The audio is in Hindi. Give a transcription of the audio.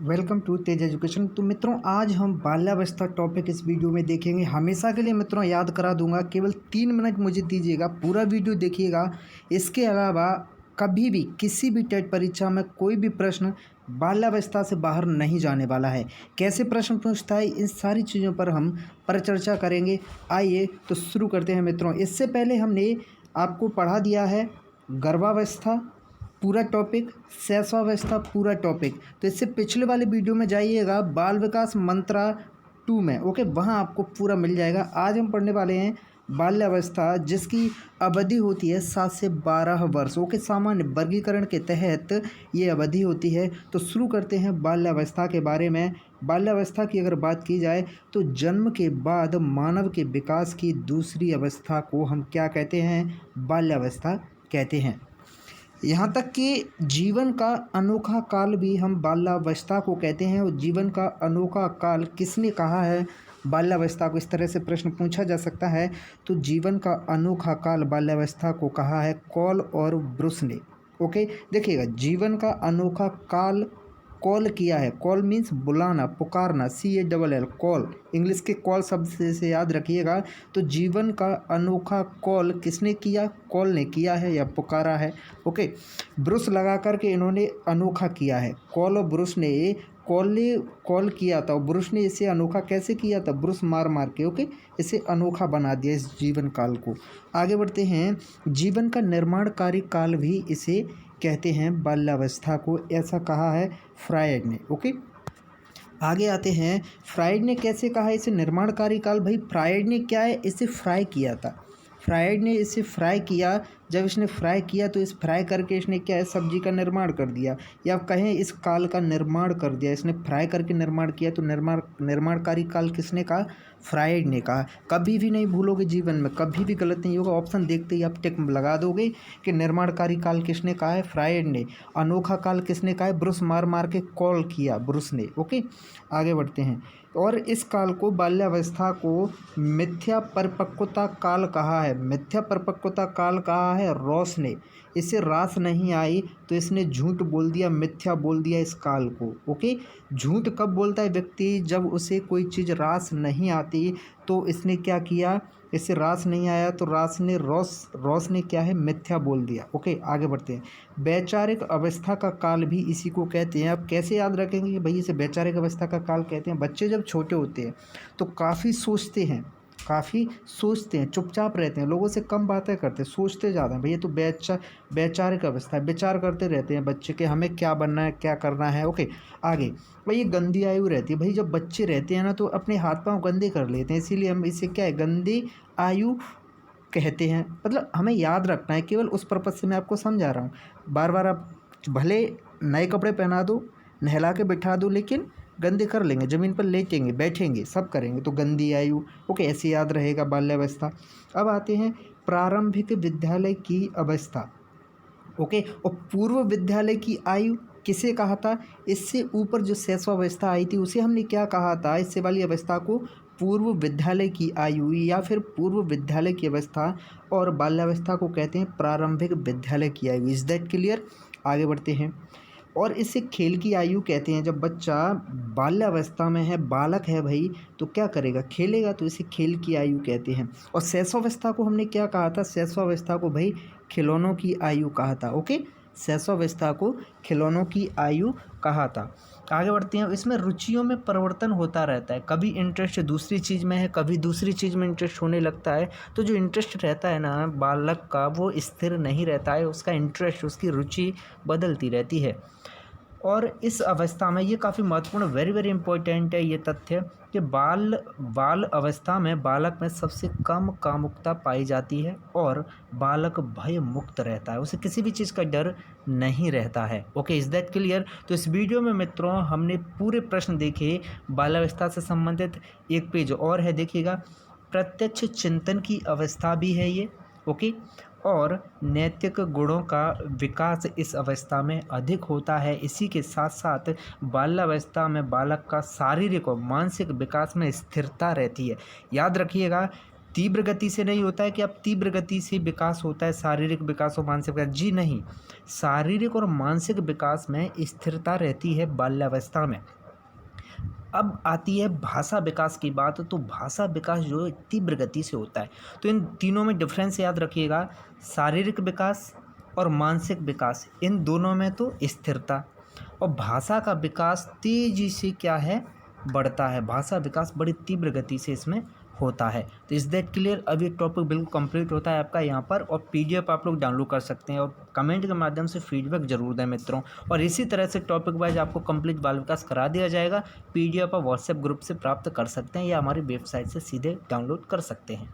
Welcome to Tej education. तो मित्रों, आज हम बाल्यावस्था टॉपिक इस वीडियो में देखेंगे। हमेशा के लिए मित्रों याद करा दूंगा, केवल 3 मिनट मुझे दीजिएगा, पूरा वीडियो देखिएगा। इसके अलावा कभी भी किसी भी टेट परीक्षा में कोई भी प्रश्न बाल्यावस्था से बाहर नहीं जाने वाला है। कैसे प्रश्न पूछता है, इन सारी चीज़ों पर हम परिचर्चा करेंगे। आइए तो शुरू करते हैं मित्रों। इससे पहले हमने आपको पढ़ा दिया है गर्भावस्था पूरा टॉपिक, शैशवावस्था पूरा टॉपिक। तो इससे पिछले वाले वीडियो में जाइएगा, बाल विकास मंत्रा 2 में, ओके, वहाँ आपको पूरा मिल जाएगा। आज हम पढ़ने वाले हैं बाल्यावस्था, जिसकी अवधि होती है 7 से 12 वर्ष, ओके। सामान्य वर्गीकरण के तहत ये अवधि होती है। तो शुरू करते हैं बाल्यावस्था के बारे में। बाल्यावस्था की अगर बात की जाए तो जन्म के बाद मानव के विकास की दूसरी अवस्था को हम क्या कहते हैं? बाल्यावस्था कहते हैं। यहाँ तक कि जीवन का अनोखा काल भी हम बाल्यावस्था को कहते हैं। और जीवन का अनोखा काल किसने कहा है बाल्यावस्था को? इस तरह से प्रश्न पूछा जा सकता है। तो जीवन का अनोखा काल बाल्यावस्था को कहा है कॉल और ब्रुस ने, ओके। देखिएगा, जीवन का अनोखा काल कॉल किया है। कॉल मीन्स बुलाना, पुकारना, CALL, कॉल। इंग्लिश के कॉल शब्द से याद रखिएगा। तो जीवन का अनोखा कॉल किसने किया? कॉल ने किया है या पुकारा है, ओके। ब्रुस लगा करके इन्होंने अनोखा किया है। कॉल और ब्रुस ने कॉल किया था, और ब्रुस ने इसे अनोखा कैसे किया था? ब्रुस मार मार के, ओके, इसे अनोखा बना दिया इस जीवन काल को। आगे बढ़ते हैं। जीवन का निर्माणकारी काल भी इसे कहते हैं बाल्यावस्था को, ऐसा कहा है फ्रायड ने, ओके। आगे आते हैं। फ्रायड ने कैसे कहा इसे निर्माणकारी काल? भाई फ्रायड ने क्या है, इसे फ्राई किया था। फ्रायड ने इसे फ्राई किया। जब इसने फ्राई किया तो इस फ्राई करके इसने क्या है, सब्जी का निर्माण कर दिया, या कहें इस काल का निर्माण कर दिया। इसने फ्राई करके निर्माण किया। तो निर्माणकारी काल किसने कहा? फ्रायड ने कहा। कभी भी नहीं भूलोगे, जीवन में कभी भी गलत नहीं होगा। ऑप्शन देखते ही आप टिक लगा दोगे कि निर्माणकारी काल किसने कहा है? फ्रायड ने। अनोखा काल किसने कहा है? ब्रुस मार मार के कॉल किया ब्रुस ने, ओके। आगे बढ़ते हैं। और इस काल को, बाल्यावस्था को, मिथ्या परिपक्वता काल कहा है। मिथ्या परिपक्वता काल कहा है रॉस ने। इसे रास नहीं आई तो इसने झूठ बोल दिया, मिथ्या बोल दिया इस काल को, ओके। झूठ कब बोलता है व्यक्ति? जब उसे कोई चीज़ रास नहीं आती। तो इसने क्या किया? इसे रास नहीं आया तो रॉस ने क्या है, मिथ्या बोल दिया, ओके। आगे बढ़ते हैं। वैचारिक अवस्था का काल भी इसी को कहते हैं। अब कैसे याद रखेंगे कि भाई इसे वैचारिक अवस्था का काल कहते हैं? बच्चे जब छोटे होते हैं तो काफ़ी सोचते हैं, चुपचाप रहते हैं, लोगों से कम बातें करते हैं, सोचते ज़्यादा हैं। भैया तो वैचारिक अवस्था है, विचार करते रहते हैं बच्चे के, हमें क्या बनना है, क्या करना है, ओके। आगे भाई, ये गंदी आयु रहती है। भाई जब बच्चे रहते हैं ना तो अपने हाथ पांव गंदे कर लेते हैं, इसीलिए हम इसे क्या है, गंदी आयु कहते हैं। मतलब हमें याद रखना है, केवल उस पर्पज़ से मैं आपको समझा रहा हूँ। बार बार आप भले नए कपड़े पहना दो, नहला के बिठा दो, लेकिन गंदे कर लेंगे, ज़मीन पर लेटेंगे, बैठेंगे, सब करेंगे, तो गंदी आयु, ओके, ऐसे याद रहेगा बाल्यावस्था। अब आते हैं प्रारंभिक विद्यालय की अवस्था, ओके। और पूर्व विद्यालय की आयु किसे कहा था? इससे ऊपर जो शैशवावस्था आई थी उसे हमने क्या कहा था? इससे वाली अवस्था को पूर्व विद्यालय की आयु या फिर पूर्व विद्यालय की अवस्था, और बाल्यावस्था को कहते हैं प्रारंभिक विद्यालय की आयु। Is that clear? आगे बढ़ते हैं। और इसे खेल की आयु कहते हैं। जब बच्चा बाल्यावस्था में है, बालक है भाई, तो क्या करेगा? खेलेगा, तो इसे खेल की आयु कहते हैं। और शैशवावस्था को हमने क्या कहा था? शैशवावस्था को भाई खिलौनों की आयु कहा था, ओके। शैशवावस्था को खिलौनों की आयु कहा था। आगे बढ़ते हैं। इसमें रुचियों में परिवर्तन होता रहता है, कभी इंटरेस्ट दूसरी चीज़ में है, कभी दूसरी चीज़ में इंटरेस्ट होने लगता है। तो जो इंटरेस्ट रहता है ना बालक का, वो स्थिर नहीं रहता है, उसका इंटरेस्ट, उसकी रुचि बदलती रहती है। और इस अवस्था में ये काफ़ी महत्वपूर्ण, वेरी वेरी इंपॉर्टेंट है ये तथ्य कि बाल अवस्था में बालक में सबसे कम कामुकता पाई जाती है, और बालक भय मुक्त रहता है, उसे किसी भी चीज़ का डर नहीं रहता है, ओके। Is that clear? तो इस वीडियो में मित्रों हमने पूरे प्रश्न देखे बाल्यावस्था से संबंधित। एक पेज और है, देखिएगा। प्रत्यक्ष चिंतन की अवस्था भी है ये, ओके। और नैतिक गुणों का विकास इस अवस्था में अधिक होता है। इसी के साथ साथ बाल्यावस्था में बालक का शारीरिक और मानसिक विकास में स्थिरता रहती है। याद रखिएगा, तीव्र गति से नहीं होता है कि अब तीव्र गति से विकास होता है, शारीरिक विकास और मानसिक विकास, जी नहीं। शारीरिक और मानसिक विकास में स्थिरता रहती है बाल्यावस्था में। अब आती है भाषा विकास की बात, तो भाषा विकास जो है तीव्र गति से होता है। तो इन तीनों में डिफरेंस याद रखिएगा, शारीरिक विकास और मानसिक विकास, इन दोनों में तो स्थिरता, और भाषा का विकास तेजी से क्या है, बढ़ता है। भाषा विकास बड़ी तीव्र गति से इसमें होता है। तो इस दैट क्लियर। अब ये टॉपिक बिल्कुल कंप्लीट होता है आपका यहाँ पर, और पीडीएफ आप लोग डाउनलोड कर सकते हैं, और कमेंट के माध्यम से फीडबैक जरूर दें मित्रों। और इसी तरह से टॉपिक वाइज आपको कंप्लीट बाल विकास करा दिया जाएगा। पीडीएफ आप व्हाट्सएप ग्रुप से प्राप्त कर सकते हैं या हमारी वेबसाइट से सीधे डाउनलोड कर सकते हैं।